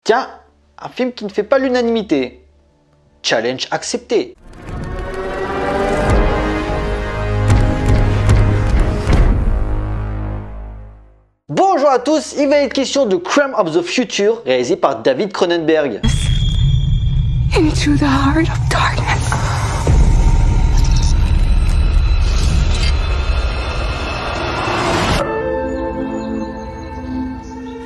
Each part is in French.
Tiens, un film qui ne fait pas l'unanimité. Challenge accepté. Bonjour à tous, il va être question de Crimes of the Future, réalisé par David Cronenberg. Into the heart of darkness.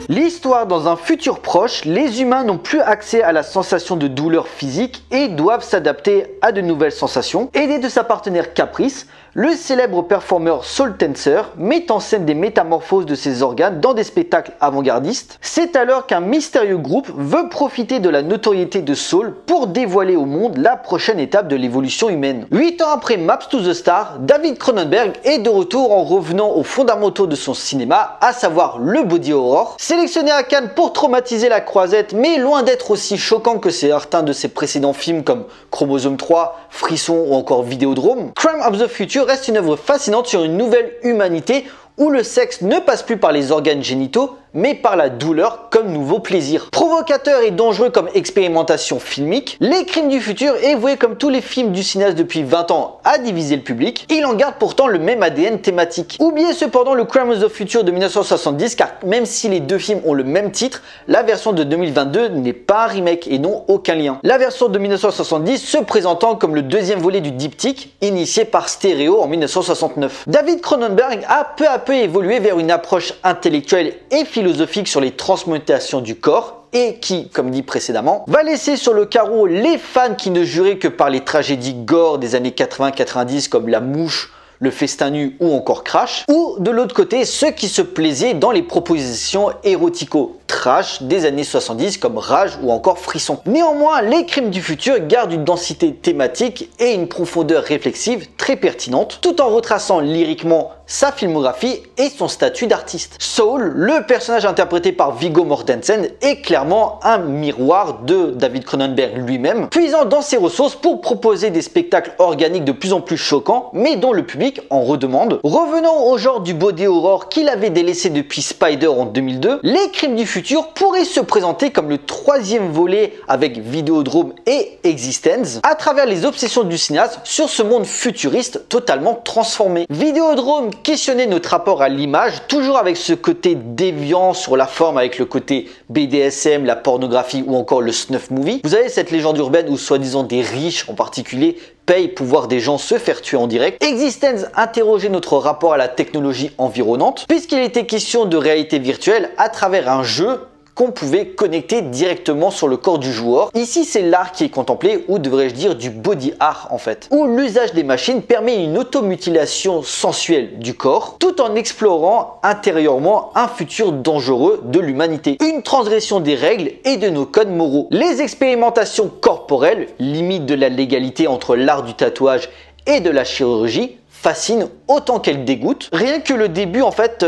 L'histoire dans un futur proche, les humains n'ont plus accès à la sensation de douleur physique et doivent s'adapter à de nouvelles sensations. Aidé de sa partenaire Caprice, le célèbre performeur Saul Tenser met en scène des métamorphoses de ses organes dans des spectacles avant-gardistes. C'est alors qu'un mystérieux groupe veut profiter de la notoriété de Saul pour dévoiler au monde la prochaine étape de l'évolution humaine. 8 ans après Maps to the Stars, David Cronenberg est de retour en revenant aux fondamentaux de son cinéma, à savoir le body horror. Sélectionné à Cannes pour traumatiser la croisette, mais loin d'être aussi choquant que certains de ses précédents films comme Chromosome 3, Frisson ou encore Vidéodrome, Crimes of the Future reste une œuvre fascinante sur une nouvelle humanité où le sexe ne passe plus par les organes génitaux, mais par la douleur comme nouveau plaisir. Provocateur et dangereux comme expérimentation filmique, Les Crimes du Futur est voué comme tous les films du cinéaste depuis 20 ans à diviser le public. Il en garde pourtant le même ADN thématique. Oubliez cependant le Crimes of the Future de 1970 car même si les deux films ont le même titre, la version de 2022 n'est pas un remake et n'ont aucun lien. La version de 1970 se présentant comme le deuxième volet du diptyque initié par Stereo en 1969. David Cronenberg a peu à peu évolué vers une approche intellectuelle et philosophique sur les transmutations du corps et qui, comme dit précédemment, va laisser sur le carreau les fans qui ne juraient que par les tragédies gore des années 80-90 comme La Mouche, Le Festin nu ou encore Crash, ou de l'autre côté ceux qui se plaisaient dans les propositions érotico-trash des années 70 comme Rage ou encore Frisson. Néanmoins, Les Crimes du Futur gardent une densité thématique et une profondeur réflexive très pertinente, tout en retraçant lyriquement sa filmographie et son statut d'artiste. Saul, le personnage interprété par Viggo Mortensen, est clairement un miroir de David Cronenberg lui-même, puisant dans ses ressources pour proposer des spectacles organiques de plus en plus choquants, mais dont le public en redemande. Revenons au genre du body horror qu'il avait délaissé depuis Spider en 2002, Les Crimes du Futur pourrait se présenter comme le troisième volet avec Vidéodrome et Existence, à travers les obsessions du cinéaste sur ce monde futuriste totalement transformé. Vidéodrome questionnait notre rapport à l'image, toujours avec ce côté déviant sur la forme avec le côté BDSM, la pornographie ou encore le snuff movie. Vous avez cette légende urbaine où soi-disant des riches en particulier payent pour voir des gens se faire tuer en direct. Existence interrogeait notre rapport à la technologie environnante puisqu'il était question de réalité virtuelle à travers un jeu qu'on pouvait connecter directement sur le corps du joueur. Ici, c'est l'art qui est contemplé, ou devrais-je dire du body art en fait, où l'usage des machines permet une automutilation sensuelle du corps, tout en explorant intérieurement un futur dangereux de l'humanité. Une transgression des règles et de nos codes moraux. Les expérimentations corporelles, limite de la légalité entre l'art du tatouage et de la chirurgie, fascine autant qu'elle dégoûte. Rien que le début, en fait,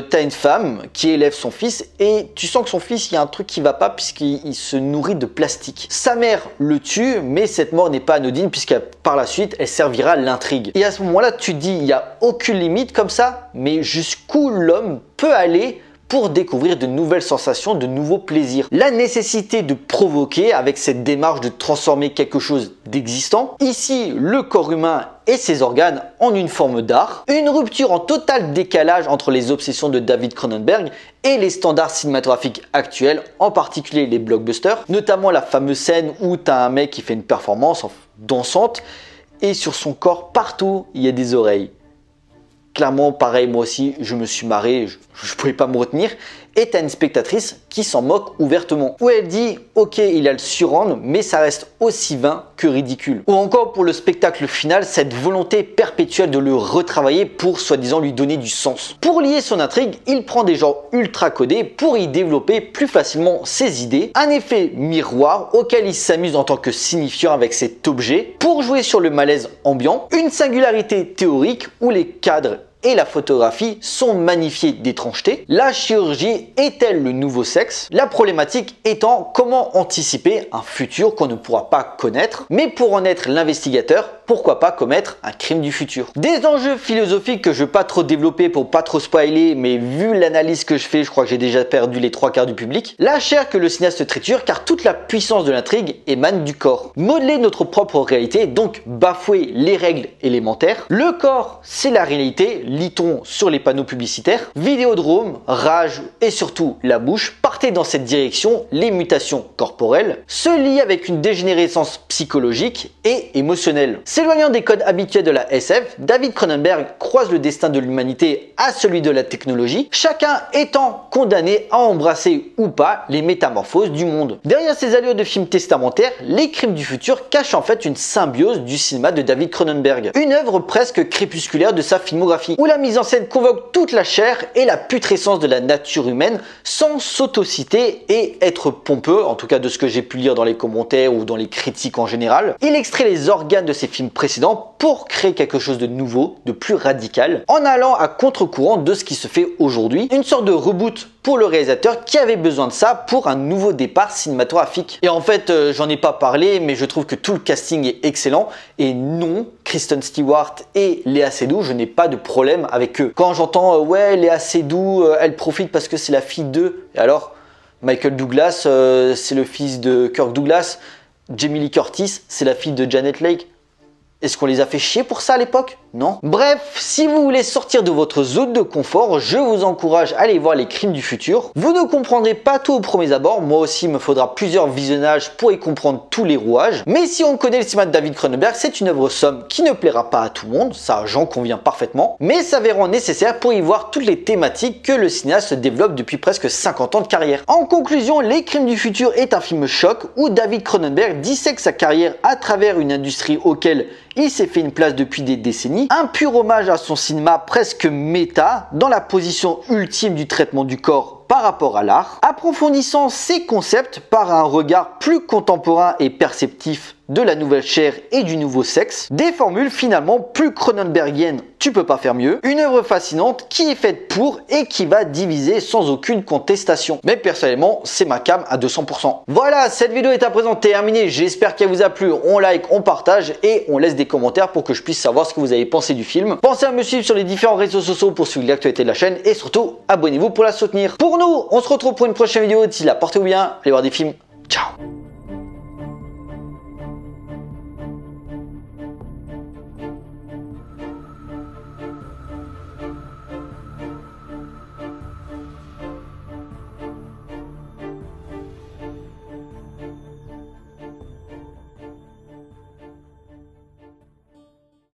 t'as une femme qui élève son fils et tu sens que son fils, il y a un truc qui va pas puisqu'il se nourrit de plastique. Sa mère le tue, mais cette mort n'est pas anodine puisque par la suite, elle servira l'intrigue. Et à ce moment-là, tu te dis, il n'y a aucune limite comme ça, mais jusqu'où l'homme peut aller pour découvrir de nouvelles sensations, de nouveaux plaisirs. La nécessité de provoquer avec cette démarche de transformer quelque chose d'existant. Ici, le corps humain et ses organes en une forme d'art. Une rupture en total décalage entre les obsessions de David Cronenberg et les standards cinématographiques actuels, en particulier les blockbusters. Notamment la fameuse scène où tu as un mec qui fait une performance dansante et sur son corps, partout, il y a des oreilles. Clairement, pareil, moi aussi, je me suis marré, je pouvais pas me retenir. Et t'as une spectatrice qui s'en moque ouvertement. Où elle dit, ok, il a le surrendre, mais ça reste aussi vain que ridicule. Ou encore pour le spectacle final, cette volonté perpétuelle de le retravailler pour soi-disant lui donner du sens. Pour lier son intrigue, il prend des genres ultra codés pour y développer plus facilement ses idées. Un effet miroir auquel il s'amuse en tant que signifiant avec cet objet pour jouer sur le malaise ambiant. Une singularité théorique où les cadres et la photographie sont magnifiées d'étrangeté. La chirurgie est-elle le nouveau sexe? La problématique étant comment anticiper un futur qu'on ne pourra pas connaître. Mais pour en être l'investigateur, pourquoi pas commettre un crime du futur. Des enjeux philosophiques que je vais pas trop développer pour pas trop spoiler, mais vu l'analyse que je fais, je crois que j'ai déjà perdu les 3/4 du public. La chair que le cinéaste triture, car toute la puissance de l'intrigue émane du corps. Modeler notre propre réalité, donc bafouer les règles élémentaires. Le corps, c'est la réalité, lit-on sur les panneaux publicitaires. Vidéodrome, rage et surtout la bouche partaient dans cette direction, les mutations corporelles se lient avec une dégénérescence psychologique et émotionnelle. S'éloignant des codes habituels de la SF, David Cronenberg croise le destin de l'humanité à celui de la technologie, chacun étant condamné à embrasser ou pas les métamorphoses du monde. Derrière ces allures de films testamentaires, Les Crimes du futur cachent en fait une symbiose du cinéma de David Cronenberg. Une œuvre presque crépusculaire de sa filmographie, où la mise en scène convoque toute la chair et la putrescence de la nature humaine sans s'autociter et être pompeux, en tout cas de ce que j'ai pu lire dans les commentaires ou dans les critiques en général. Il extrait les organes de ses films précédents pour créer quelque chose de nouveau, de plus radical, en allant à contre-courant de ce qui se fait aujourd'hui. Une sorte de reboot pour le réalisateur qui avait besoin de ça pour un nouveau départ cinématographique. Et en fait, j'en ai pas parlé, mais je trouve que tout le casting est excellent. Et non, Kristen Stewart et Léa Seydoux, je n'ai pas de problème avec eux. Quand j'entends ouais, Léa Seydoux, elle profite parce que c'est la fille d'eux. Et alors, Michael Douglas, c'est le fils de Kirk Douglas. Jamie Lee Curtis, c'est la fille de Janet Leigh. Est-ce qu'on les a fait chier pour ça à l'époque? Non. Bref, si vous voulez sortir de votre zone de confort, je vous encourage à aller voir Les Crimes du futur. Vous ne comprendrez pas tout au premier abord, moi aussi il me faudra plusieurs visionnages pour y comprendre tous les rouages. Mais si on connaît le cinéma de David Cronenberg, c'est une œuvre somme qui ne plaira pas à tout le monde, ça j'en conviens parfaitement, mais s'avérant nécessaire pour y voir toutes les thématiques que le cinéaste développe depuis presque 50 ans de carrière. En conclusion, Les Crimes du futur est un film choc où David Cronenberg dissèque sa carrière à travers une industrie auquel il s'est fait une place depuis des décennies, un pur hommage à son cinéma presque méta, dans la position ultime du traitement du corps par rapport à l'art, approfondissant ses concepts par un regard plus contemporain et perceptif de la nouvelle chair et du nouveau sexe, des formules finalement plus cronenbergiennes, tu peux pas faire mieux, une œuvre fascinante qui est faite pour et qui va diviser sans aucune contestation. Mais personnellement, c'est ma cam à 200%. Voilà, cette vidéo est à présent terminée, j'espère qu'elle vous a plu, on like, on partage et on laisse des commentaires pour que je puisse savoir ce que vous avez pensé du film. Pensez à me suivre sur les différents réseaux sociaux pour suivre l'actualité de la chaîne et surtout, abonnez-vous pour la soutenir. Pour nous, on se retrouve pour une prochaine vidéo, d'ici là, portez-vous bien, allez voir des films, ciao.